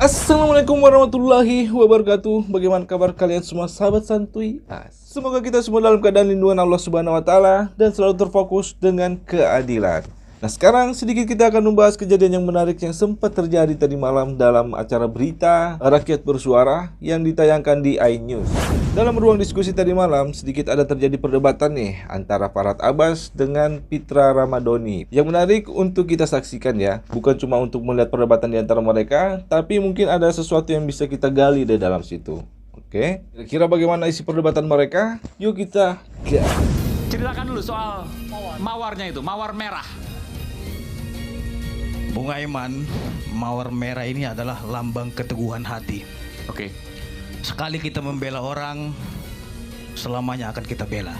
Assalamualaikum warahmatullahi wabarakatuh. Bagaimana kabar kalian semua sahabat santuy? Semoga kita semua dalam keadaan lindungan Allah Subhanahu wa taala dan selalu terfokus dengan keadilan. Nah, sekarang sedikit kita akan membahas kejadian yang menarik yang sempat terjadi tadi malam dalam acara berita Rakyat Bersuara yang ditayangkan di iNews. Dalam ruang diskusi tadi malam, sedikit ada terjadi perdebatan nih antara Farhad Abbas dengan Pitra Ramadhani. Yang menarik untuk kita saksikan ya, bukan cuma untuk melihat perdebatan di antara mereka, tapi mungkin ada sesuatu yang bisa kita gali dari dalam situ. Oke, kira-kira bagaimana isi perdebatan mereka? Yuk kita gas. Ceritakan dulu soal mawarnya itu, mawar merah. Bung Aiman, mawar merah ini adalah lambang keteguhan hati. Oke. Sekali kita membela orang, selamanya akan kita bela.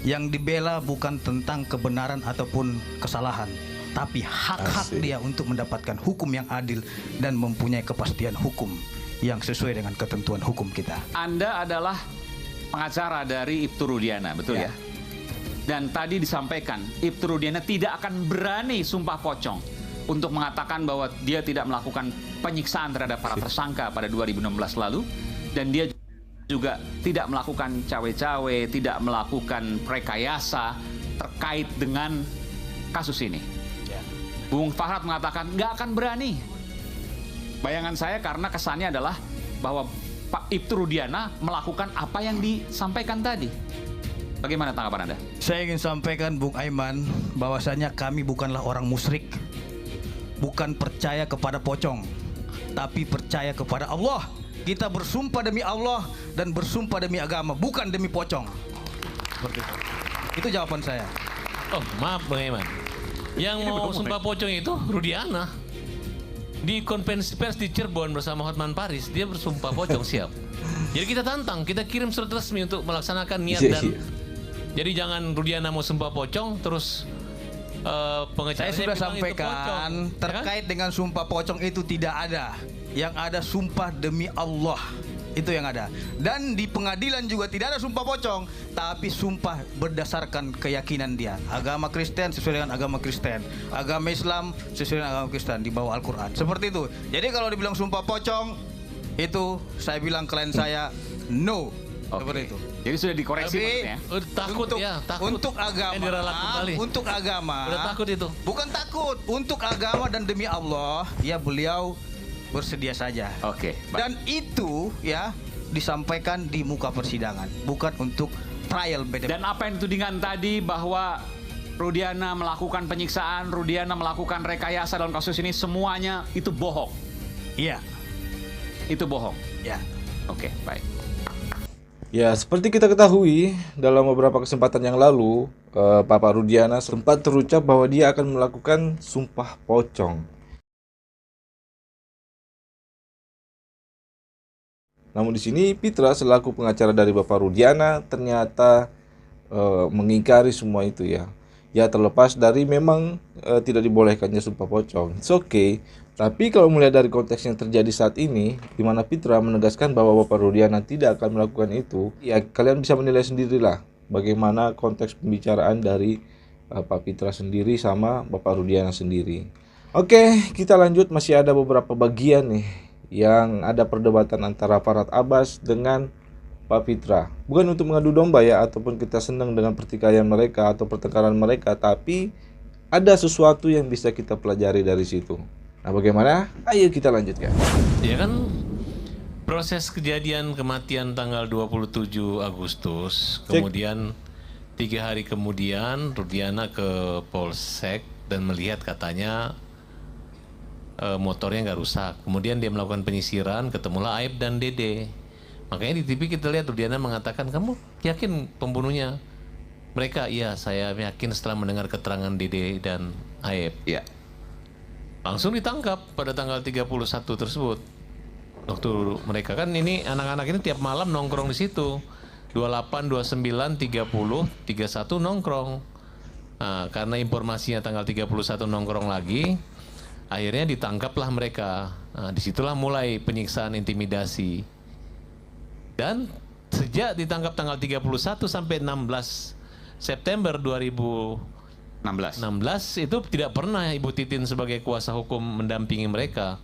Yang dibela bukan tentang kebenaran ataupun kesalahan, tapi hak-hak dia untuk mendapatkan hukum yang adil dan mempunyai kepastian hukum yang sesuai dengan ketentuan hukum kita. Anda adalah pengacara dari Ibtu Rudiana, betul ya? Dan tadi disampaikan, Ibtu Rudiana tidak akan berani sumpah pocong untuk mengatakan bahwa dia tidak melakukan penyiksaan terhadap para tersangka pada 2016 lalu, dan dia juga tidak melakukan cawe-cawe, tidak melakukan rekayasa terkait dengan kasus ini. Bung Farhad mengatakan nggak akan berani. Bayangan saya karena kesannya adalah bahwa Pak Ibtu Rudiana melakukan apa yang disampaikan tadi. Bagaimana tanggapan Anda? Saya ingin sampaikan Bung Aiman, bahwasanya kami bukanlah orang musyrik, bukan percaya kepada pocong, tapi percaya kepada Allah. Kita bersumpah demi Allah dan bersumpah demi agama, bukan demi pocong. Seperti itu. Itu jawaban saya. Oh, maaf Bang Aiman. Yang mau sumpah pocong itu Rudiana. Di konferensi pers di Cirebon bersama Hotman Paris, dia bersumpah pocong siap. Jadi kita tantang, kita kirim surat resmi untuk melaksanakan niat dan jadi jangan Rudiana mau sumpah pocong terus Saya sudah sampaikan terkait dengan sumpah pocong itu tidak ada. Yang ada sumpah demi Allah. Itu yang ada. Dan di pengadilan juga tidak ada sumpah pocong, tapi sumpah berdasarkan keyakinan dia. Agama Kristen sesuai dengan agama Kristen, agama Islam sesuai dengan agama Kristen di bawah Al-Quran. Seperti itu. Jadi kalau dibilang sumpah pocong, itu saya bilang klien saya no. Seperti itu. Jadi sudah dikoreksi maksudnya. Takut untuk, ya, takut. Untuk agama, Udah takut itu. bukan takut, untuk agama dan demi Allah, ya beliau bersedia saja. Oke, baik. Dan itu ya disampaikan di muka persidangan, bukan untuk trial beda. Dan apa yang ditudingkan tadi bahwa Rudiana melakukan penyiksaan, Rudiana melakukan rekayasa dalam kasus ini, semuanya itu bohong. Iya. Itu bohong. Ya. Oke, baik. Ya, seperti kita ketahui, dalam beberapa kesempatan yang lalu, Bapak Rudiana sempat terucap bahwa dia akan melakukan sumpah pocong. Namun di sini Pitra selaku pengacara dari Bapak Rudiana ternyata mengingkari semua itu ya. Ya terlepas dari memang tidak dibolehkannya sumpah pocong. It's okay. Tapi kalau melihat dari konteks yang terjadi saat ini, di mana Pitra menegaskan bahwa Bapak Rudiana tidak akan melakukan itu, ya kalian bisa menilai sendirilah bagaimana konteks pembicaraan dari Pak Pitra sendiri sama Bapak Rudiana sendiri. Oke, kita lanjut, masih ada beberapa bagian nih yang ada perdebatan antara Farhad Abbas dengan Pak Pitra. Bukan untuk mengadu domba ya, ataupun kita senang dengan pertikaian mereka atau pertengkaran mereka, tapi ada sesuatu yang bisa kita pelajari dari situ. Nah, bagaimana? Ayo kita lanjutkan. Ya kan, proses kejadian kematian tanggal 27 Agustus, kemudian 3 hari kemudian Rudiana ke Polsek dan melihat katanya motornya nggak rusak. Kemudian dia melakukan penyisiran, ketemulah Aib dan Dede. Makanya di TV kita lihat Rudiana mengatakan, kamu yakin pembunuhnya? Mereka, iya saya yakin setelah mendengar keterangan Dede dan Aib. Iya. Langsung ditangkap pada tanggal 31 tersebut. Waktu mereka kan ini anak-anak ini tiap malam nongkrong di situ. 28, 29, 30, 31 nongkrong. Nah, karena informasinya tanggal 31 nongkrong lagi, akhirnya ditangkaplah mereka. Nah, disitulah mulai penyiksaan intimidasi. Dan sejak ditangkap tanggal 31 sampai 16 September 2016 itu tidak pernah Ibu Titin sebagai kuasa hukum mendampingi mereka.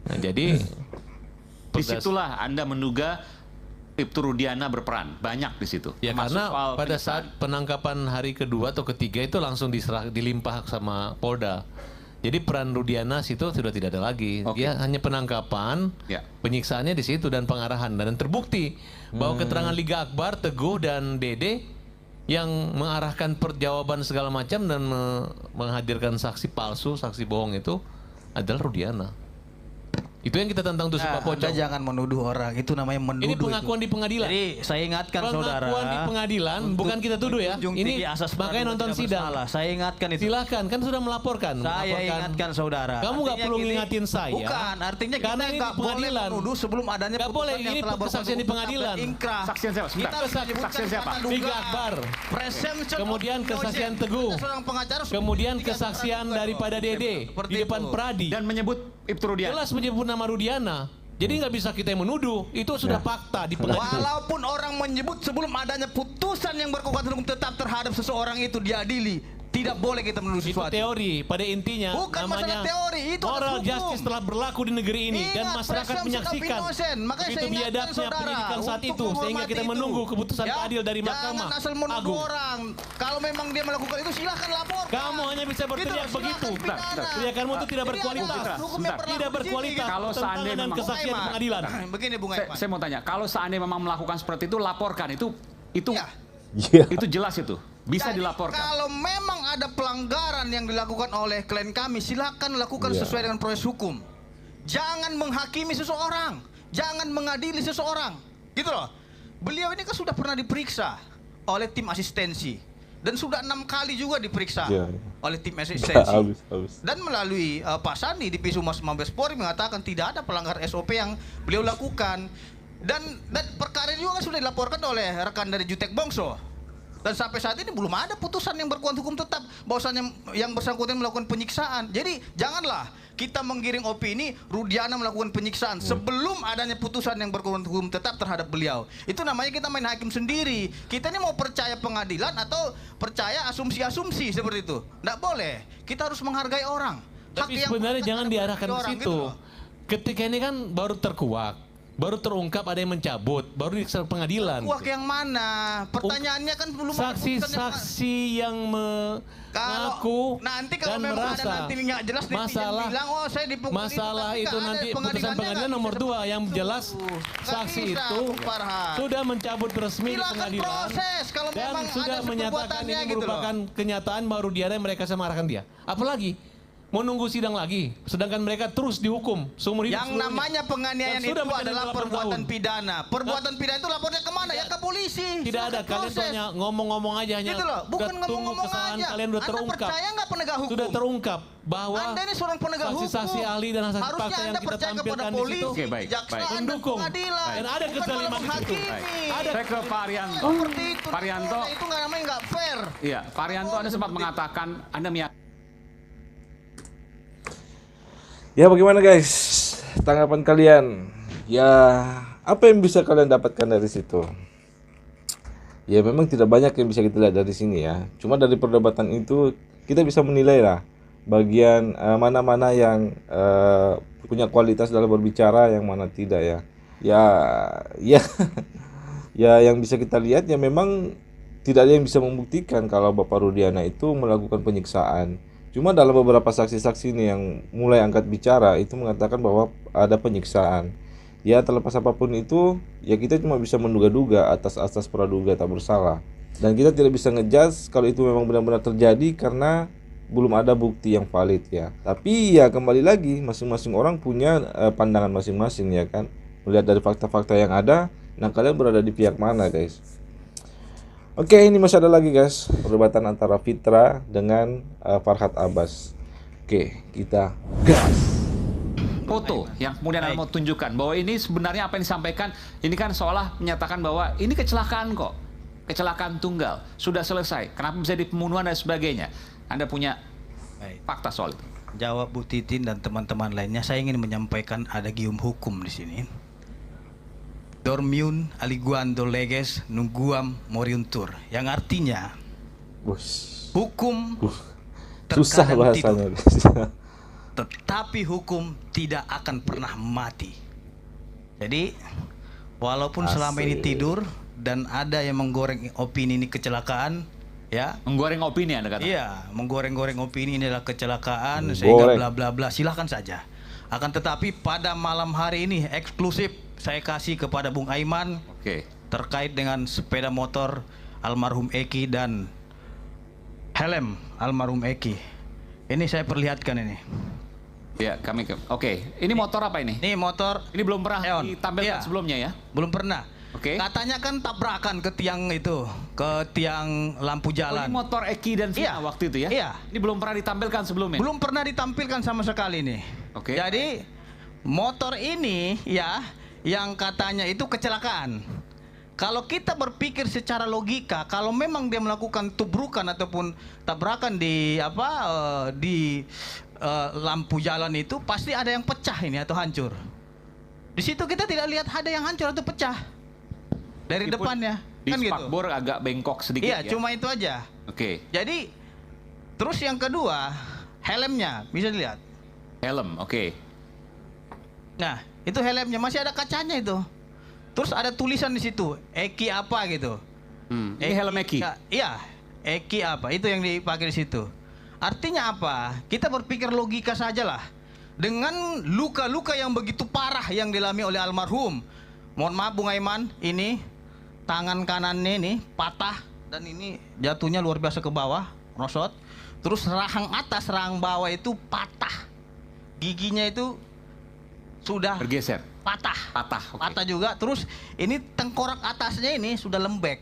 Nah, jadi disitulah Anda menduga Ibtu Rudiana berperan banyak di situ. ya Termasuk karena soal pada penyiksaan. saat penangkapan hari kedua atau ketiga itu langsung dilimpah sama Polda. Jadi peran Rudiana situ sudah tidak ada lagi. Oke. Dia hanya penangkapan, Ya. penyiksaannya di situ dan pengarahan, dan terbukti bahwa keterangan Liga Akbar, Teguh dan Dede yang mengarahkan perjawaban segala macam dan menghadirkan saksi palsu, saksi bohong itu adalah Rudiana. Itu yang kita tentang tuh Sumpah Anda Pocong. jangan menuduh orang, itu namanya menuduh. Ini pengakuan di pengadilan. Jadi saya ingatkan saudara. Pengakuan di pengadilan, bukan kita tuduh ya. Junjung Ini tinggi asas makanya praduga nonton tidak sidang. bersalah. Saya ingatkan itu. Silakan, kan sudah melaporkan. Saya Melaporkan. ingatkan saudara. Kamu nggak Artinya perlu gini, ngingatin saya. Bukan, artinya Karena kita ini nggak boleh pengadilan. menuduh sebelum adanya Nggak putusan boleh, yang ini telah kesaksian di pengadilan. Inkrah. Saksian siapa? Sebentar. Kita harus menyebutkan Saksian siapa? kata duga. Liga Akbar. Presumption Kemudian of kesaksian innocence. Teguh. Kita seorang pengacara sudah Kemudian membuktikan kesaksian secara daripada duga. Dede Seperti di depan itu. Pradi. Dan menyebut Ibtu Rudiana. Jelas menyebut nama Rudiana. Jadi nggak bisa kita yang menuduh. Itu sudah fakta di pengadilan. Walaupun orang menyebut sebelum adanya putusan yang berkekuatan hukum tetap terhadap seseorang itu diadili, tidak boleh kita menuduh Itu sesuatu. teori. Pada intinya Bukan masalah namanya teori, itu ada moral hukum. justice telah berlaku di negeri ini dan Ingat, masyarakat presumption of menyaksikan innocence. Makanya begitu saya ingatkan, biadabnya saudara, penyidikan saat untuk itu, sehingga menghormati kita itu. menunggu keputusan Ya, adil dari Mahkamah Jangan asal menuduh Agung. orang. Kalau memang dia melakukan itu silahkan lapor. Kamu hanya bisa berteriak Gitu, begitu. silahkan pidana. Teriakanmu itu tidak Jadi berkualitas. ada hukum yang berlaku Tidak di berkualitas. sini. Kalau Tentangan seandainya dan memang- kesaksian di pengadilan. Begini Bung Aiman. Saya mau tanya, kalau seandainya memang melakukan seperti itu, laporkan. Itu Ya. Iya. itu jelas itu. Bisa Jadi, dilaporkan. Kalau memang ada pelanggaran yang dilakukan oleh klien kami, silakan lakukan Iya. sesuai dengan proses hukum. Jangan menghakimi seseorang, jangan mengadili seseorang, gitu loh. Beliau ini kan sudah pernah diperiksa oleh tim asistensi dan sudah 6 kali juga diperiksa Iya. oleh tim asistensi. Habis. Dan melalui Pak Sandi di Pisumas Mabes Polri mengatakan tidak ada pelanggar SOP yang beliau lakukan. Dan perkara ini juga kan sudah dilaporkan oleh rekan dari Jutek Bongso. Dan sampai saat ini belum ada putusan yang berkuatan hukum tetap bahwasannya yang bersangkutan melakukan penyiksaan. Jadi janganlah kita menggiring opini Rudiana melakukan penyiksaan sebelum adanya putusan yang berkuatan hukum tetap terhadap beliau. Itu namanya kita main hakim sendiri. Kita ini mau percaya pengadilan atau percaya asumsi-asumsi seperti itu. Tidak boleh. Kita harus menghargai orang. Tapi sebenarnya jangan diarahkan ke orang, situ. gitu loh. Ketika ini kan baru terkuak, baru terungkap ada yang mencabut, baru di pengadilan. Kuak yang mana? Pertanyaannya kan belum ada putusan yang- Saksi-saksi yang mengaku nanti kalau dan memang merasa ada nanti nggak jelas netizen masalah bilang oh saya dipukuli masalah tapi itu nggak ada nanti putusan pengadilannya pengadilan nggak nomor bisa 2 yang seperti jelas itu. Nggak saksi bisa, itu Bung Farhan. sudah mencabut resmi di Silakan pengadilan proses kalau dan memang sudah ada menyatakan perbuatannya ini gitu loh. merupakan kenyataan baru dia dan mereka semarahkan dia. Apalagi mau nunggu sidang lagi, sedangkan mereka terus dihukum seumur hidup. Yang seluruhnya. namanya penganiayaan Yang itu sudah menjadi adalah 8 perbuatan tahun. pidana. Perbuatan pidana itu lapornya kemana? Ya ke polisi. Tidak ada, Silakan kalian tuh proses. hanya ngomong-ngomong aja, hanya Gitu loh, bukan tunggu ngomong-ngomong kesalahan aja. kalian udah Anda terungkap. percaya nggak penegak hukum? Sudah terungkap bahwa Anda ini seorang penegak hukum. saksi-saksi ahli dan saksi Harusnya fakta yang Anda kita percaya kepada tampilkan di polisi, situ Oke, baik, kejaksaan, baik. dan Mendukung. pengadilan. Dan ada Bukan kezaliman malah di situ. menghakimi. Ada Saya ke Pak Arianto. Seperti itu. Pak Arianto. Itu nggak namanya nggak fair. Iya, Pak Arianto, Anda sempat mengatakan Anda meyakini Ya bagaimana guys? Tanggapan kalian? Ya apa yang bisa kalian dapatkan dari situ? Ya memang tidak banyak yang bisa kita lihat dari sini ya. Cuma dari perdebatan itu kita bisa menilai lah bagian mana-mana yang punya kualitas dalam berbicara, yang mana tidak ya. Ya ya yang bisa kita lihat ya memang tidak ada yang bisa membuktikan kalau Bapak Rudiana itu melakukan penyiksaan. Cuma dalam beberapa saksi-saksi ini yang mulai angkat bicara itu mengatakan bahwa ada penyiksaan. Ya terlepas apapun itu, ya kita cuma bisa menduga-duga atas asas praduga tak bersalah. Dan kita tidak bisa ngejudge kalau itu memang benar-benar terjadi karena belum ada bukti yang valid ya. Tapi ya kembali lagi masing-masing orang punya pandangan masing-masing ya kan. Melihat dari fakta-fakta yang ada, nah kalian berada di pihak mana guys? Oke, ini masih ada lagi guys, perdebatan antara Fitra dengan Farhad Abbas. Oke, kita gas. foto yang kemudian Anda mau tunjukkan bahwa ini sebenarnya apa yang disampaikan ini kan seolah menyatakan bahwa ini kecelakaan kok, kecelakaan tunggal, sudah selesai, kenapa bisa di pembunuhan dan sebagainya. Anda punya fakta soal itu? Jawab Bu Titin dan teman-teman lainnya, saya ingin menyampaikan ada gium hukum di sini. Dormiun aliguando leges nunguam moriuntur, yang artinya Bus. hukum Susah terkadang bahasanya tidur. guys. tetapi hukum tidak akan pernah mati. Jadi walaupun selama ini tidur dan ada yang menggoreng opini ini kecelakaan, ya. Menggoreng opini Anda kata? Iya, menggoreng-goreng opini ini adalah kecelakaan sehingga bla bla bla, silahkan saja. Akan tetapi pada malam hari ini eksklusif saya kasih kepada Bung Aiman Oke. terkait dengan sepeda motor almarhum Eki dan helm almarhum Eki. Ini saya perlihatkan ini. Ya, Oke, ini motor apa ini? Ini motor Ini belum pernah Eon. ditampilkan Iya. sebelumnya ya? belum pernah. Oke. Katanya kan tabrakan ke tiang itu, ke tiang lampu Oh, jalan. ini motor Eki dan Vina Iya. waktu itu ya? Iya. Ini belum pernah ditampilkan sebelumnya? Belum pernah ditampilkan sama sekali nih. Oke. Jadi motor ini ya yang katanya itu kecelakaan. Kalau kita berpikir secara logika, kalau memang dia melakukan tubrukan ataupun tabrakan di lampu jalan itu, pasti ada yang pecah ini atau hancur. Di situ kita tidak lihat ada yang hancur atau pecah dari Meskipun depannya, Di kan gitu. spakbor agak bengkok sedikit Iya, ya? cuma itu aja. Oke. Jadi terus yang kedua, helmnya bisa dilihat. Helm, oke. Nah, itu helmnya masih ada kacanya itu. Terus ada tulisan di situ, Eki apa gitu. Ini helm Eki? Iya, Eki apa? Itu yang dipakai di situ. Artinya apa? Kita berpikir logika sajalah. Dengan luka-luka yang begitu parah yang dialami oleh almarhum. Mohon maaf Bung Aiman, ini tangan kanannya ini patah dan ini jatuhnya luar biasa ke bawah, rosot. Terus rahang atas, rahang bawah itu patah. Giginya itu sudah Bergeser? patah. Patah, oke. Patah juga. Terus ini tengkorak atasnya ini sudah lembek.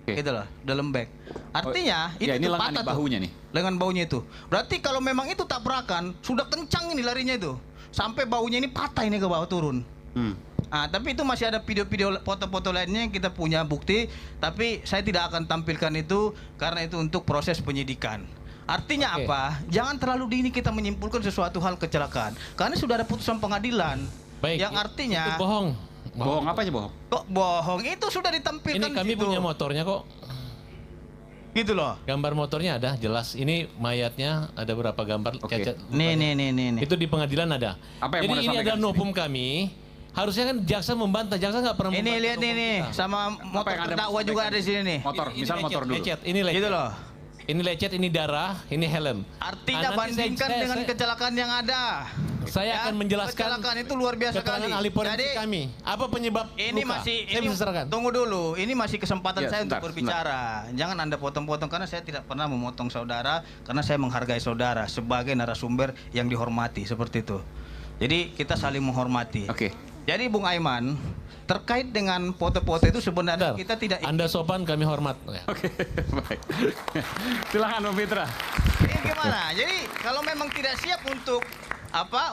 Oke. Gitu loh, udah lembek. Artinya Ya, ini tuh lengan patah nih, bahunya tuh. nih. Lengan baunya itu. Berarti kalau memang itu tabrakan, sudah kencang ini larinya itu. Sampai baunya ini patah ini ke bawah turun. Ah, tapi itu masih ada video-video, foto-foto lainnya yang kita punya bukti, tapi saya tidak akan tampilkan itu karena itu untuk proses penyidikan. Artinya Oke. apa? Jangan terlalu dini kita menyimpulkan sesuatu hal kecelakaan, karena sudah ada putusan pengadilan. Baik. Yang artinya Itu bohong. Bohong apa aja bohong? kok bohong? Itu sudah ditampilkan Ini kami di situ. punya motornya kok. Gitu loh. Gambar motornya ada, jelas. Ini mayatnya ada berapa gambar Oke. cacat. Nih. Itu di pengadilan ada. Apa yang mau Jadi Anda ini adalah sampaikan di novum kami. Harusnya kan jaksa membantah. Jaksa nggak pernah Ini membantah lihat novum nih kita. sama motor yang Anda terdakwa juga sampaikan? ada di sini nih. Motor, misal motor dulu. Lecet, ini lecet. Gitu loh. Ini lecet, ini darah, ini helm. Artinya Ah, nanti bandingkan dengan kecelakaan yang ada. saya Ya, akan menjelaskan kecelakaan itu luar biasa keterangan kali. ahli forensik Jadi, kami. Apa penyebab Ini luka? masih Saya bisa serahkan. tunggu dulu. Ini masih kesempatan Ya, saya sebentar, untuk berbicara. Jangan Anda potong-potong karena saya tidak pernah memotong saudara karena saya menghargai saudara sebagai narasumber yang dihormati seperti itu. Jadi kita saling menghormati. Oke. Jadi Bung Aiman, terkait dengan foto-foto itu sebenarnya Bentar. kita tidak Anda sopan, kami hormat. Ya. Oke, baik. Silakan Bung Fitra. Ini gimana? Jadi kalau memang tidak siap untuk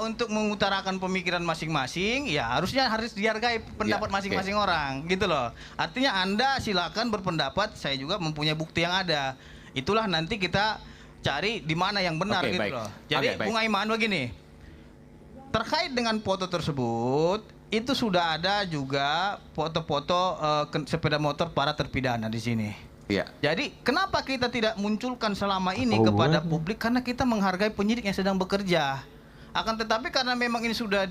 untuk mengutarakan pemikiran masing-masing, ya harusnya harus dihargai pendapat Ya, masing-masing orang, gitu loh. Artinya Anda silakan berpendapat, saya juga mempunyai bukti yang ada. Itulah nanti kita cari di mana yang benar Oke, gitu baik. loh. Jadi Oke, baik. Bung Aiman begini. Terkait dengan foto tersebut, itu sudah ada juga foto-foto sepeda motor para terpidana di sini. Iya. Jadi kenapa kita tidak munculkan selama ini kepada publik? Karena kita menghargai penyidik yang sedang bekerja. Akan tetapi karena memang ini sudah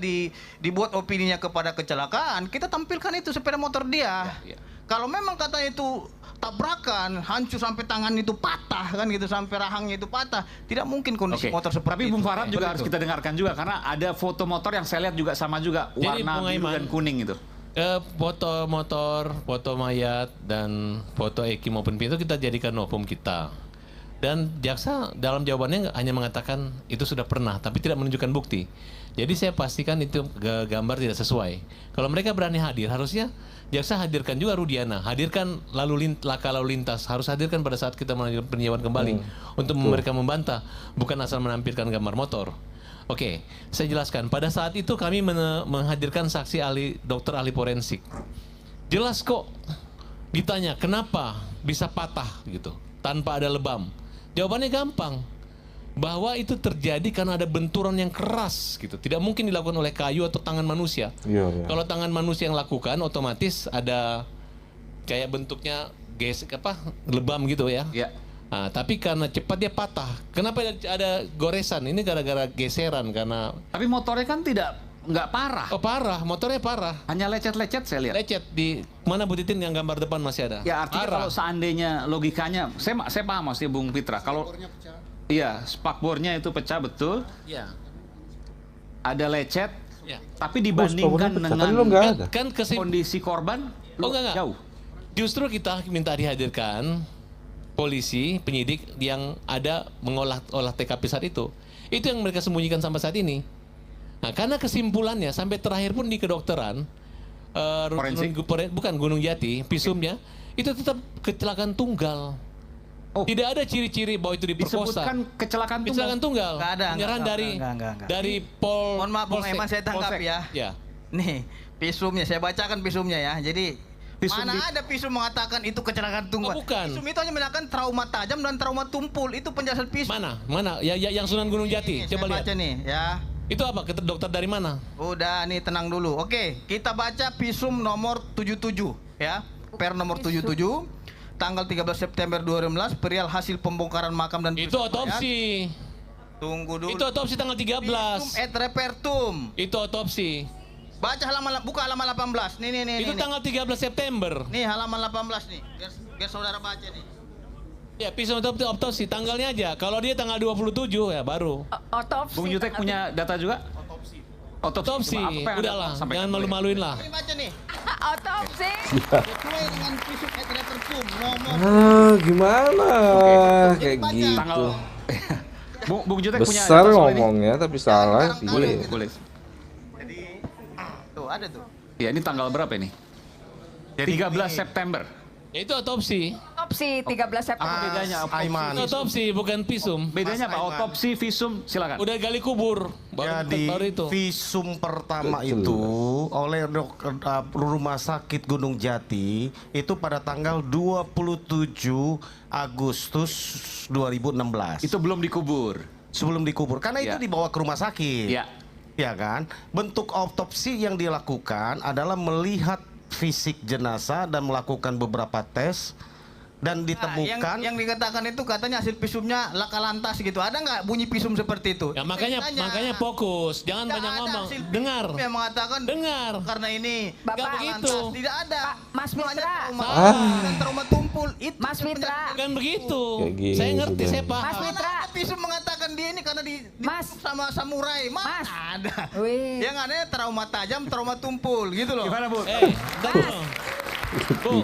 dibuat opininya kepada kecelakaan, kita tampilkan itu sepeda motor dia. Ya, ya. Kalau memang katanya itu tabrakan, hancur sampai tangan itu patah kan gitu, sampai rahangnya itu patah, tidak mungkin kondisi Oke. motor seperti Tapi Bung itu. Farad juga harus kita dengarkan juga karena ada foto motor yang saya lihat juga sama juga Jadi, warna Bung biru Aiman, dan kuning itu. Foto motor, foto mayat, dan foto Eki maupun Pintu kita jadikan novum kita. Dan jaksa dalam jawabannya hanya mengatakan itu sudah pernah, tapi tidak menunjukkan bukti. Jadi saya pastikan itu gambar tidak sesuai. Kalau mereka berani hadir, harusnya jaksa hadirkan juga Rudiana, hadirkan laka lalu lintas, harus hadirkan pada saat kita melanjutkan peninjauan kembali untuk mereka membantah, bukan asal menampilkan gambar motor. Oke, saya jelaskan. Pada saat itu kami menghadirkan saksi dokter ahli forensik. Jelas kok ditanya kenapa bisa patah gitu tanpa ada lebam. Jawabannya gampang. Bahwa itu terjadi karena ada benturan yang keras gitu. Tidak mungkin dilakukan oleh kayu atau tangan manusia. Iya. Kalau tangan manusia yang lakukan otomatis ada kayak bentuknya lebam gitu ya. Ya. Nah, tapi karena cepat dia patah. Kenapa ada goresan? Ini gara-gara geseran karena Tapi motornya kan nggak parah. oh parah, motornya parah. Hanya lecet-lecet saya lihat. Lecet di mana Bu Titin yang gambar depan masih ada? Ya artinya Parah. kalau seandainya logikanya, saya paham maksudnya Bung Pitra. Kalau iya, spakbornya itu pecah betul, Ya. ada lecet, Ya. tapi Spakbornya dibandingkan pecah, dengan tapi lo nggak ada. Kan kondisi korban, Oh, enggak. jauh. Justru kita minta dihadirkan polisi, penyidik yang ada olah TKP saat itu. Itu yang mereka sembunyikan sampai saat ini. Nah, karena kesimpulannya sampai terakhir pun di kedokteran, Forensik? bukan Gunung Jati, visumnya itu tetap kecelakaan tunggal. Oh. Tidak ada ciri-ciri bahwa itu diperkosa. Disebutkan kecelakaan tunggal. Kecelakaan tunggal. Nggak ada, Penyerahan nggak, dari nggak. dari Pol. Mohon maaf Bung Polsek. Eman, saya tangkap Polsek. ya. Ya. Nih, visumnya saya bacakan visumnya ya. Jadi Visum mana di- ada visum mengatakan itu kecelakaan tunggal? Oh, bukan. Visum itu hanya mengatakan trauma tajam dan trauma tumpul. Itu penjelasan visum. Mana? Ya, yang Sunan Gunung Jati. Nih, Coba saya lihat. baca nih ya. Itu apa? Dokter dari mana? Udah nih tenang dulu. Oke, kita baca visum nomor 77 ya. Per nomor 77 tanggal 13 September 2016 perihal hasil pembongkaran makam dan Itu visum mayat. otopsi. Tunggu dulu. Itu otopsi tanggal 13. Visum et repertum. Itu otopsi. Baca halaman buka halaman 18. Nih. Itu nih. tanggal 13 September. Nih halaman 18 nih. Biar saudara baca nih. Ya, pisau otopsi tanggalnya aja. Kalau dia tanggal 27 ya baru. Otopsi. Bung Yutek punya data juga? Otopsi. Coba, apa yang Udahlah, Anda sampaikan? jangan malu-maluin lah. Ini baca nih. Otopsi. Sesuai dengan visum et repertum nomor Gimana? Kayak Baca. gitu. Tanggal Bung Jutek punya Besar data soal ini? ngomongnya tapi salah. Boleh, Iya. boleh. Jadi tuh ada tuh. Ya, ini tanggal berapa ini? 13 September. Ya, itu otopsi. Otopsi 13 September. Bedanya Itu otopsi bukan visum. Bedanya apa? Mas Aiman. Otopsi, visum, silakan. Udah gali kubur. Jadi Baru itu. visum pertama Betul. itu oleh Rumah Sakit Gunung Jati itu pada tanggal 27 Agustus 2016. Itu belum dikubur. Sebelum dikubur. Karena itu Ya. dibawa ke rumah sakit. Ya. Ya kan? Bentuk autopsi yang dilakukan adalah melihat fisik jenazah dan melakukan beberapa tes dan ditemukan yang dikatakan itu katanya hasil visumnya laka lantas gitu. Ada nggak bunyi visum seperti itu? Ya makanya fokus, jangan Tidak banyak ada ngomong. hasil visum Dengar. yang mengatakan Dengar. karena ini Bapak. laka begitu. lantas. Tidak ada. Pak, Mas Itu hanya Mitra. trauma dan trauma tumpul itu. Mas Mitra. Bukan begitu. Kayak gitu Saya ngerti, deh. saya paham. Mas Mitra. Ada visum mengatakan dia ini karena di Mas. sama samurai. Mas. Ada. Wih. Yang ada trauma tajam, trauma tumpul gitu loh. Gimana, Bu? Bentar dulu.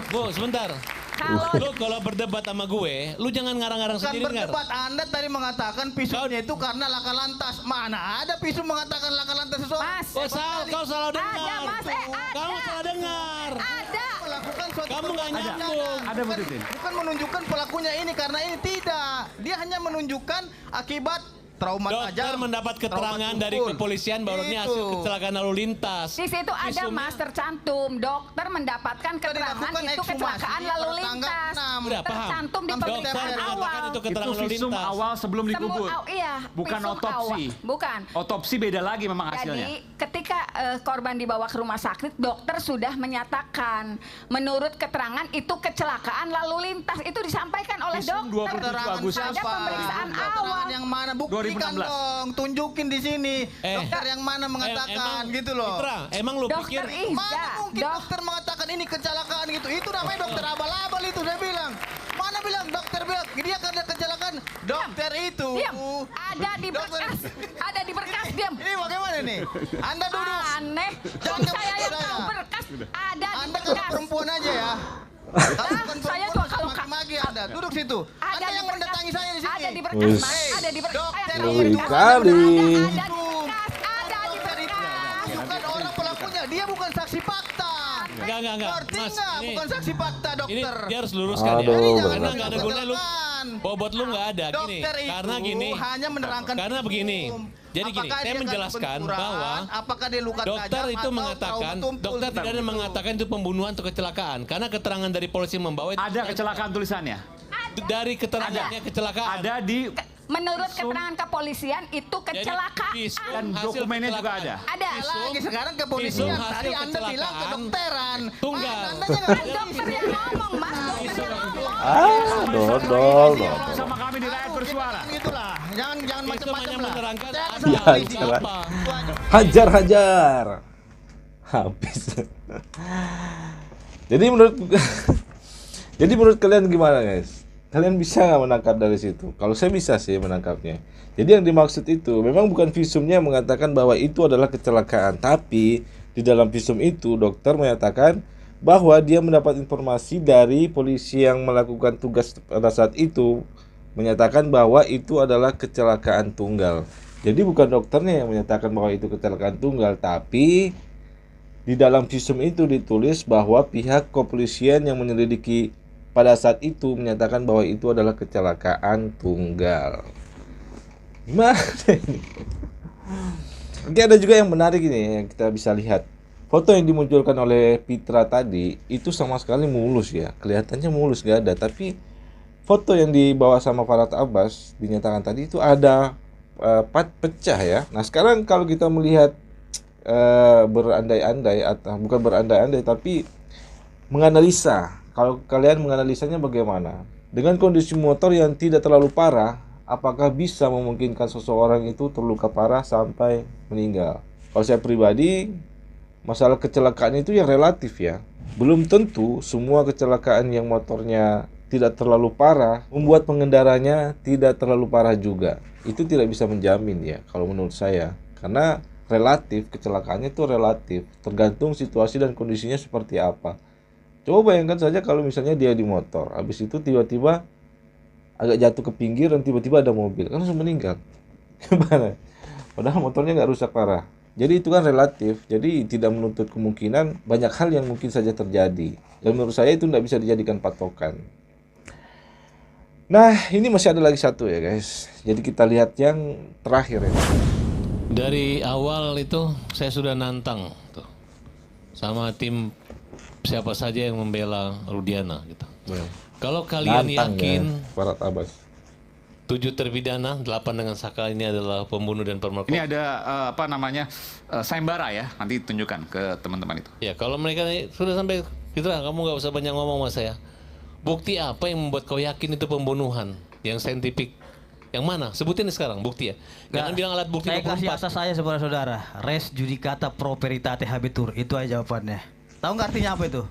Bu, sebentar. Kalau Lu kalau berdebat sama gue, lu jangan ngarang-ngarang Bukan sendiri, Ngar. berdebat, Anda tadi mengatakan visumnya itu karena laka lantas. Mana ada visum mengatakan laka lantas seseorang? Mas. Oh, kau salah dengar. Ada, Mas. Kamu salah dengar. ada. Melakukan suatu Kamu nggak perbuatan. nyambung. Ada, Bu Titin. Bukan menunjukkan pelakunya ini karena ini tidak. Dia hanya menunjukkan akibat trauma Dokter tajam. mendapat trauma keterangan dari tumpul. kepolisian bahwa ini hasil Itu. kecelakaan lalu lintas. Di situ ada Visumnya- Mas tercantum. Dokter mendapatkan keterangan dilakukan itu ekshumasi kecelakaan lalu pada tanggal lintas. 6. Udah paham. Tercantum di Dokter pemeriksaan mengatakan awal. itu Itu keterangan lalu visum lintas. awal sebelum dikubur. Iya. Bukan visum otopsi. awal. Bukan. Otopsi beda lagi memang hasilnya. Jadi ketika korban dibawa ke rumah sakit, dokter sudah menyatakan menurut keterangan itu kecelakaan lalu lintas. Itu disampaikan oleh Visum dokter 27 Keterangan Agustus. pada pemeriksaan Keterangan awal. yang mana? Buktikan 2016. dong. Tunjukin di sini. Eh. Dokter yang mana mengatakan Emang, gitu loh. Mitra, emang lu pikir Dokter Iza, Mana mungkin dokter mengatakan ini kecelakaan gitu? Itu namanya dokter abal-abal itu saya bilang. Mana bilang dokter bilang dia karena kecelakaan. Dokter itu. Diam. Ada di Dokter. berkas. Ada di berkas, diam. Ini bagaimana nih? Anda duduk. Aneh. Jangan Saya yang saya. tahu berkas. Ada di Anda kan berkas. perempuan aja ya. Kalau bukan saya perempuan, juga kalau maki-maki Anda. Duduk situ. Ada Anda di yang berkas. mendatangi saya di sini. Ada di berkas, Wis. Mas. Ada di berkas. Dokter Saya tahu itu berkas. kali. Ada di berkas. Ada di Dokter itu berkas. bukan orang pelakunya. Dia bukan saksi fakta. enggak. Ngerti Mas, nggak? ini- Bukan saksi fakta Ini dokter. dia harus luruskan Aduh, ya. benar. Karena nggak ada gunanya lu. Kecelakaan. Bobot lu nggak ada gini. Dokter itu Karena gini. hanya menerangkan Karena hukum. begini. Jadi gini, Apakah saya dia kena menjelaskan benturan, bahwa apakah dia luka dokter tajam itu atau mengatakan, trauma tumpul. dokter tidak ada Gitu. mengatakan itu pembunuhan atau kecelakaan. Karena keterangan dari polisi membawa itu Ada kecelakaan tulisannya. dari keterangannya kecelakaan. Ada di Menurut Visum. keterangan kepolisian itu Jadi, kecelakaan. visum Dan hasil dokumennya juga kecelakaan. Ada. Visum, Lagi sekarang kepolisian. visum Tadi hasil Anda bilang kecelakaan kedokteran. tunggal. Anda Bukan dokter yang ngomong, Mas. Dokter yang ngomong. Dodol. Sama kami di Rakyat Bersuara. Gitulah. Jangan Itu macam-macam hanya lah. menerangkan Saya ada sama polisi polisi. apa. Hajar. Habis. Jadi menurut kalian gimana, guys? Kalian bisa nggak menangkap dari situ? Kalau saya bisa sih menangkapnya. Jadi yang dimaksud itu memang bukan visumnya mengatakan bahwa itu adalah kecelakaan, tapi di dalam visum itu dokter menyatakan bahwa dia mendapat informasi dari polisi yang melakukan tugas pada saat itu, menyatakan bahwa itu adalah kecelakaan tunggal. Jadi bukan dokternya yang menyatakan bahwa itu kecelakaan tunggal, tapi di dalam visum itu ditulis bahwa pihak kepolisian yang menyelidiki pada saat itu menyatakan bahwa itu adalah kecelakaan tunggal. Gimana ini? Oke, ada juga yang menarik ini yang kita bisa lihat. Foto yang dimunculkan oleh Pitra tadi itu sama sekali mulus ya. Kelihatannya mulus, gak ada. Tapi foto yang dibawa sama Farhad Abbas dinyatakan tadi itu ada pecah ya. Nah sekarang kalau kita melihat berandai-andai atau bukan berandai-andai tapi menganalisa. Kalau kalian menganalisanya bagaimana? Dengan kondisi motor yang tidak terlalu parah, apakah bisa memungkinkan seseorang itu terluka parah sampai meninggal? Kalau saya pribadi, masalah kecelakaan itu yang relatif ya. Belum tentu semua kecelakaan yang motornya tidak terlalu parah membuat pengendaranya tidak terlalu parah juga. Itu tidak bisa menjamin ya kalau menurut saya. Karena relatif, kecelakaannya itu relatif, tergantung situasi dan kondisinya seperti apa. Coba bayangkan saja kalau misalnya dia di motor, habis itu tiba-tiba agak jatuh ke pinggir dan tiba-tiba ada mobil, kan langsung meninggal. Gimana? Padahal motornya nggak rusak parah. Jadi itu kan relatif, jadi tidak menuntut kemungkinan banyak hal yang mungkin saja terjadi. Dan menurut saya itu tidak bisa dijadikan patokan. Nah, ini masih ada lagi satu ya guys. Jadi kita lihat yang terakhir ya. Dari awal itu saya sudah nantang tuh sama tim siapa saja yang membela Rudiana gitu. Kalau kalian Nantang yakin ya, Farhad Abbas. 7 terpidana, 8 dengan Saka ini adalah pembunuh dan pemerkosa. Ini ada sayembara ya, nanti tunjukkan ke teman-teman itu. Ya kalau mereka sudah sampai Fitra, kamu nggak usah banyak ngomong sama saya. Bukti apa yang membuat kau yakin itu pembunuhan yang saintifik? Yang mana? Sebutin sekarang bukti ya. Jangan bilang alat bukti Saya kasih 24. asas saya saudara-saudara. Res judicata pro veritate habetur. Itu aja jawabannya. Tahu nggak artinya apa itu?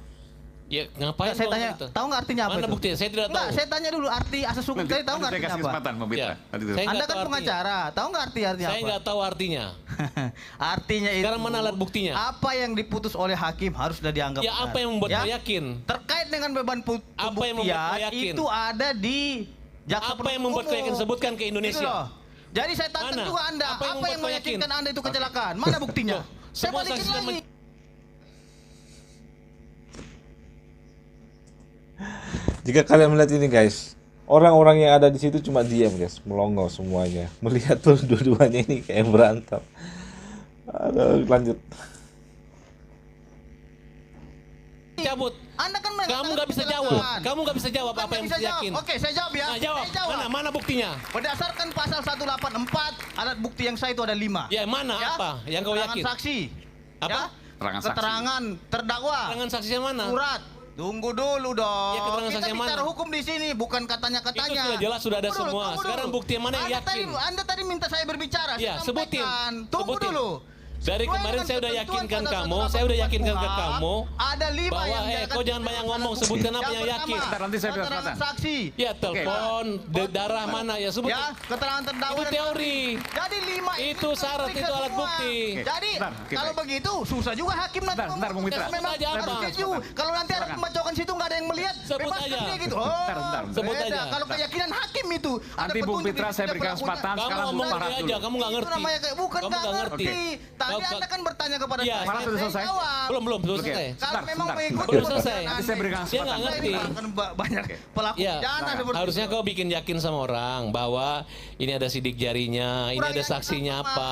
Ya ngapain Saya kau tanya, gitu? tahu nggak artinya apa Mana itu? buktinya? Saya tidak tahu. Enggak, saya tanya dulu arti asas hukum tadi tahu nggak Saya artinya kasih apa? kesempatan Mbak Mitra. Ya. Nanti dulu. Saya Anda nggak kan tahu pengacara, tahu nggak artinya Saya apa? nggak tahu artinya. Artinya itu. Sekarang mana alat buktinya? Apa yang diputus oleh hakim harus sudah dianggap Ya benar. apa yang membuat Ya? kau yakin? Terkait dengan beban Apa yang membuat kau pembuktian yakin? itu ada di jaksa Apa yang membuat kau yakin? Sebutkan ke Indonesia. Gitu loh. Jadi saya tantang Mana? juga Anda, Apa yang apa yang membuat kau yakin? meyakinkan Anda itu kecelakaan? Mana buktinya? Loh, Saya semua balikin saksi lagi. Jika kalian melihat ini guys, orang-orang yang ada di situ cuma diam guys, melongo semuanya. Melihat tuh dua-duanya ini kayak berantem. Aduh, lanjut. Cabut. Anda kan Kamu nggak bisa jawab. kecelakaan. Kamu nggak bisa jawab Bukan apa yang nggak bisa bisa yakin. jawab. Oke, saya jawab ya. Nah, jawab. Saya jawab. Mana buktinya? Berdasarkan pasal 184, alat bukti yang sah itu ada 5. Ya mana apa yang kau Keterangan yakin? saksi. Apa? Ya? Keterangan saksi. Keterangan terdakwa. Keterangan saksinya mana? Surat. Tunggu dulu dong. Ya, keterangan Kita saksi yang bicara mana? hukum di sini, bukan katanya-katanya. Itu sudah jelas, sudah ada Tunggu dulu, semua. tunggu Sekarang dulu. bukti yang mana yang yakin? Anda tadi minta saya berbicara. Ya, saya sebutin. sampaikan. Tunggu Sebutin. dulu. Dari Sesuai kemarin dengan saya udah ketentuan yakinkan pasal kamu, 184 saya udah yakinkan ke KUHP, kamu ada 5 bahwa, yang kau jangan banyak ngomong, sebutkan apa yang yakin. Bentar, nanti saya beri keterangan kesempatan. saksi. Ya telepon, darah mana ya sebut. Ya, keterangan terdakwa. Itu dan teori. Jadi 5 ini Itu syarat, periksa itu alat semua. bukti. Jadi Bentar, oke, kalau baik. begitu susah juga hakim nanti. Bentar, Bung Mitra. Memang Sebut aja harus apa? setuju. Kalau nanti ada Silakan. pembacokan situ nggak ada yang melihat. Sebut bebaskan aja. dia gitu. Oh, Bentar. Sebut beda. aja. Kalau keyakinan hakim itu. ada Nanti Bung petunjuk Mitra di saya setiap berikan pelakunya. kesempatan. Kamu Sekarang Bung ngomong Farhad aja, dulu. kamu nggak Itu ngerti. namanya kayak bukan Kamu nggak nggak ngerti. ngerti. Tadi Kau- Anda kan bertanya kepada Iya, saya. Farhad sudah Saya selesai? jawab. Belum Oke. selesai. Kalau Sebentar, memang sebentar. mengikuti Belum selesai. perbuatan Nanti saya berikan Anda, Dia nggak kesempatan. ngerti. akan banyak pelaku Iya. pidana seperti Harusnya itu. kau bikin yakin sama orang bahwa ini ada sidik jarinya, ini Kurang ada yakin saksinya sama, apa.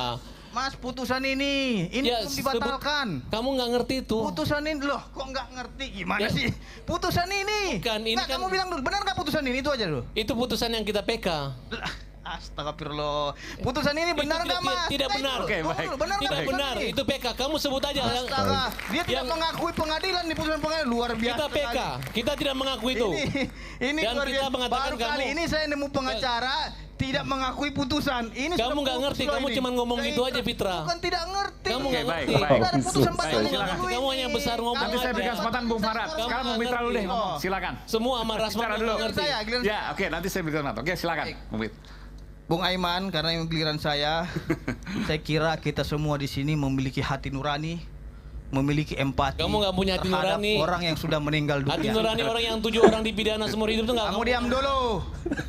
Mas, putusan ini Ya, belum dibatalkan. Kamu nggak ngerti itu. Putusan ini loh, kok nggak ngerti gimana Ya. sih? Putusan ini. Bukan, ini Nggak, kan- kamu bilang dulu, benar nggak putusan ini itu aja dulu. Itu putusan yang kita PK. Lah, Astagfirullah. Putusan ini benar nggak, Mas? Tidak benar. Oke, baik. Benar nggak Tidak putusan benar. ini? Itu PK. Kamu sebut aja. Astaga, dia tidak yang- mengakui pengadilan di putusan pengadilan, luar biasa. Kita PK. sekali. Kita tidak mengakui itu. Ini Dan luar kita biasa. mengatakan Baru kali kamu- ini saya nemu pengacara tidak mengakui putusan. Ini Kamu sudah nggak putus ngerti, loh kamu ini. cuman ngomong Saya gitu aja, Fitra. Bukan tidak ngerti. Kamu Oke, nggak baik, ngerti. baik. Tidak ada putusan Baik, pasal silakan. 50 Kamu hanya besar ngomong Nanti saya aja. berikan kesempatan Bung Farad. Kamu Sekarang Bung nggak Mitra dulu deh ngerti. ngomong. Silakan. Semua sama Rasman Bicara nggak dulu. ngerti. Saya, giliran Ya, oke, nanti saya berikan kesempatan. Oke, silakan, Bung Mit. Bung Aiman, karena yang giliran saya kira kita semua di sini memiliki hati nurani, memiliki empati. Kamu nggak punya hati terhadap nurani. orang yang sudah meninggal dunia. Hati nurani orang yang 7 orang dipidana seumur hidup itu nggak. Kamu diam dulu.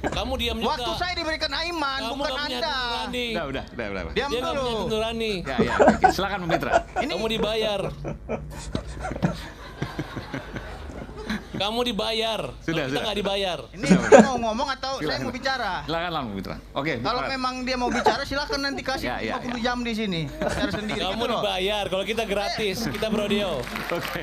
Kamu diam juga. Waktu saya diberikan Aiman, Kamu bukan nggak punya Anda. hati nurani. Udah. Diam Dia nggak dulu. punya hati nurani. Ya, oke. Silakan Bung Mitra. Kamu dibayar. Kamu dibayar. Sudah, Kita sudah. nggak dibayar. Ini dia mau ngomong atau saya mau bicara? Silakan lah Bung Mitra. Oke, Bung Kalau Farad. memang dia mau bicara, silakan nanti kasih Ya, 50 jam di sini. Bicara sendiri. Kamu gitu loh. dibayar. Kalau kita gratis, kita brodeo. Oke.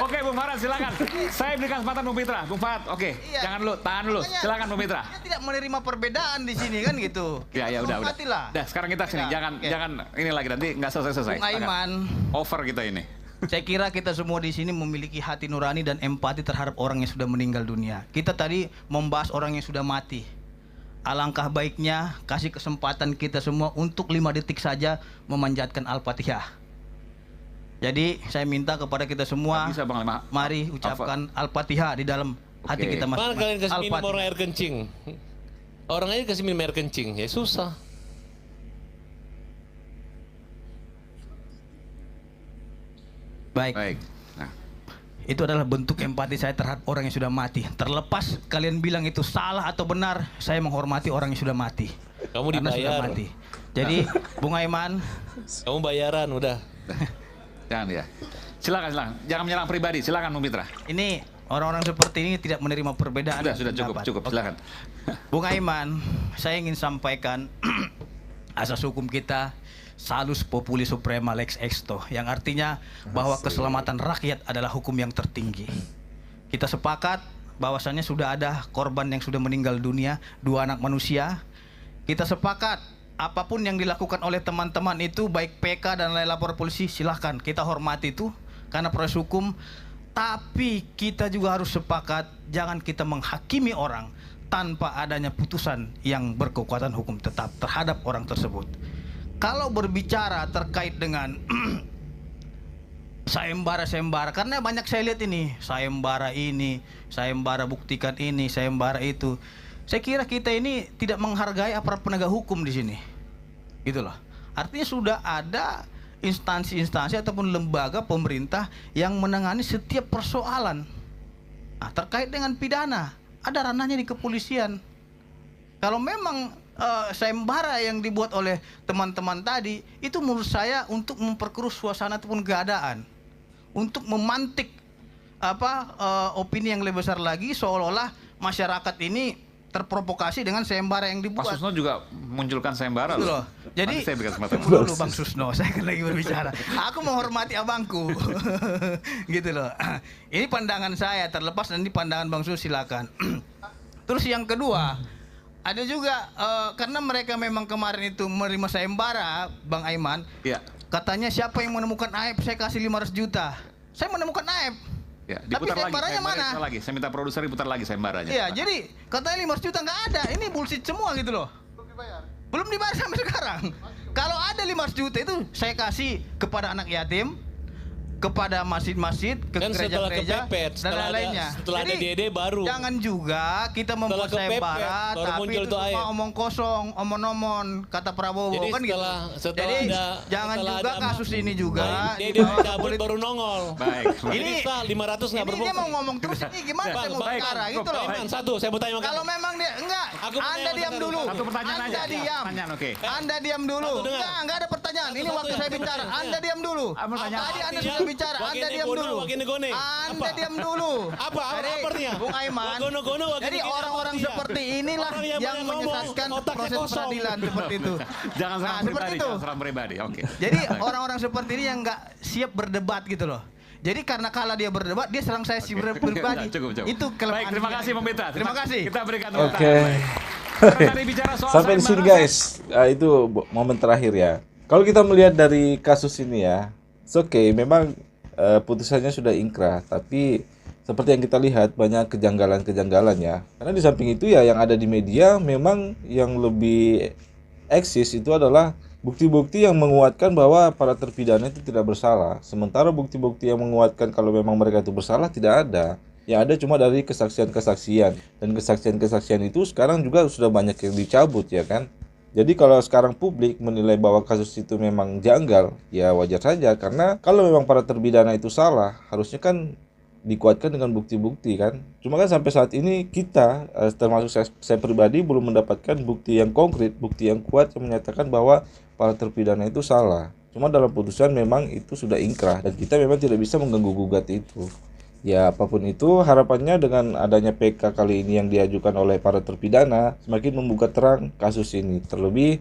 Oke, Bung Farad silakan. Saya berikan kesempatan Bung Mitra. Bung Farad, oke. Iya. Jangan dulu, tahan dulu. Makanya Silakan Bung Mitra. Dia tidak menerima perbedaan di sini kan gitu. Ya, udah. Hormatilah. Dah, sekarang kita sini. Ya, Jangan oke. jangan ini lagi nanti nggak selesai. Bung Aiman, Over kita ini. saya kira kita semua di sini memiliki hati nurani dan empati terhadap orang yang sudah meninggal dunia. Kita tadi membahas orang yang sudah mati. Alangkah baiknya kasih kesempatan kita semua untuk 5 detik saja memanjatkan Al-Fatihah. Jadi saya minta kepada kita semua, Bisa Bang Lema. mari ucapkan Al-Fatihah di dalam hati Oke. kita Mana masing-masing. kalian kasih minum Al-Fatihah. orang air kencing? Orang aja kasih minum air kencing. Ya susah. Baik. Baik. Nah, Itu adalah bentuk empati saya terhadap orang yang sudah mati. Terlepas kalian bilang itu salah atau benar, saya menghormati orang yang sudah mati. Kamu Karena sudah dibayar. mati. Jadi, Bung Aiman, Kamu bayaran udah. jangan ya. Silakan. Jangan menyerang pribadi. Silakan Bung Mitra. ini orang-orang seperti ini tidak menerima perbedaan. Sudah pendapat. cukup. Oke. Silakan. Bung Aiman, saya ingin sampaikan asas hukum kita salus populi suprema lex exto, yang artinya bahwa keselamatan rakyat adalah hukum yang tertinggi. Kita sepakat bahwasannya sudah ada korban yang sudah meninggal dunia, 2 anak manusia. Kita sepakat apapun yang dilakukan oleh teman-teman itu, baik PK dan lain lapor polisi, silahkan kita hormati itu karena proses hukum. Tapi kita juga harus sepakat jangan kita menghakimi orang tanpa adanya putusan yang berkekuatan hukum tetap terhadap orang tersebut. Kalau berbicara terkait dengan sayembara, karena banyak saya lihat ini, sayembara buktikan ini, sayembara itu. Saya kira kita ini tidak menghargai aparat penegak hukum di sini. Gitu loh. Artinya sudah ada instansi-instansi ataupun lembaga pemerintah yang menangani setiap persoalan. Nah, terkait dengan pidana, ada ranahnya di kepolisian. Kalau memang sayembara yang dibuat oleh teman-teman tadi, itu menurut saya untuk memperkeruh suasana ataupun keadaan, untuk memantik opini yang lebih besar lagi, seolah-olah masyarakat ini terprovokasi dengan sayembara yang Pak dibuat. Susno juga munculkan sayembara Gitu loh. loh. Jadi Nanti saya berikan kesempatan. tunggu dulu Bang Susno, saya kan lagi berbicara. Aku menghormati abangku. Gitu loh. Ini pandangan saya, terlepas nanti pandangan Bang Sus, silakan. Terus yang kedua, ada juga karena mereka memang kemarin itu menerima sayembara, Bang Aiman. Iya. Katanya siapa yang menemukan Aib, saya kasih 500 juta. Saya menemukan Aib. Ya, Tapi diputar sayembaranya mana? Sayembaranya lagi. Saya minta produser diputar lagi sayembaranya. Iya, jadi katanya 500 juta nggak ada. Ini bullshit semua gitu loh. Belum dibayar sampai sekarang. Kalau ada 500 juta itu saya kasih kepada anak yatim, kepada masjid-masjid, ke Dan setelah gereja-gereja kepepet, dan lain-lainnya. setelah ada DD baru. Jangan juga kita membuat kepepet, sayembara baru tapi muncul itu tuh cuma air. omong kosong, omon-omon, kata Prabowo Jadi kan gitu. setelah Jadi ada- jangan setelah juga ada- kasus ini juga DD dibawa ke cabut politik. baru nongol. Baik. Ini Ini 500 nggak ini dia berbukti. mau ngomong terus ini gimana saya mau baik. bicara gitu loh. Aiman, satu, saya mau tanya sama Kalau kamu. memang dia enggak, Aku Anda pertanyaan diam sama dulu. kamu. Satu pertanyaan Anda aja. diam. Pertanyaan, oke. Anda diam dulu. Satu dengar. Enggak ada pertanyaan. Ini Satu waktu ya. saya bicara. Pertanyaan. Anda diam dulu. Pertanyaan. Tadi Anda Artinya, sudah bicara. Anda wakil diam negono, dulu. wakil negone. Anda Apa? diam dulu. Apa Jadi, artinya? Bung Aiman. Gono-gono, wakil Jadi negone, orang-orang apa dia? seperti inilah Orang yang yang banyak ngomong, menyesatkan otaknya proses kosong. peradilan seperti itu. Jangan serang Nah, seperti pribadi, itu. jangan serang pribadi. Oke. Jadi orang-orang seperti ini yang nggak siap berdebat gitu loh. Jadi karena kala dia berdebat, dia serang saya si pribadi. Cukup. Itu kelemahan Baik, terima dia. kasih Bung Mitra. Terima kasih. Kita berikan tepuk Oke. tangan. Tadi bicara soal Sampai di sini sayembara, guys. Itu momen terakhir ya. Kalau kita melihat dari kasus ini ya, oke, memang putusannya sudah ingkrah, tapi seperti yang kita lihat banyak kejanggalan-kejanggalan ya. Karena di samping itu ya yang ada di media memang yang lebih eksis itu adalah bukti-bukti yang menguatkan bahwa para terpidana itu tidak bersalah. Sementara bukti-bukti yang menguatkan kalau memang mereka itu bersalah tidak ada. Yang ada cuma dari kesaksian-kesaksian. Dan kesaksian-kesaksian itu sekarang juga sudah banyak yang dicabut ya kan. Jadi kalau sekarang publik menilai bahwa kasus itu memang janggal, ya wajar saja. Karena kalau memang para terpidana itu salah, harusnya kan dikuatkan dengan bukti-bukti kan. Cuma kan sampai saat ini kita, termasuk saya pribadi, belum mendapatkan bukti yang konkret, bukti yang kuat yang menyatakan bahwa para terpidana itu salah. Cuma dalam putusan memang itu sudah ingkrah dan kita memang tidak bisa mengganggu-gugat itu. Ya apapun itu harapannya dengan adanya PK kali ini yang diajukan oleh para terpidana semakin membuka terang kasus ini. Terlebih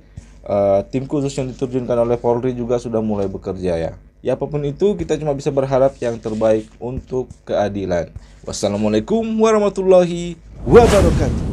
tim khusus yang diterjunkan oleh Polri juga sudah mulai bekerja ya. Ya apapun itu kita cuma bisa berharap yang terbaik untuk keadilan. Wassalamualaikum warahmatullahi wabarakatuh.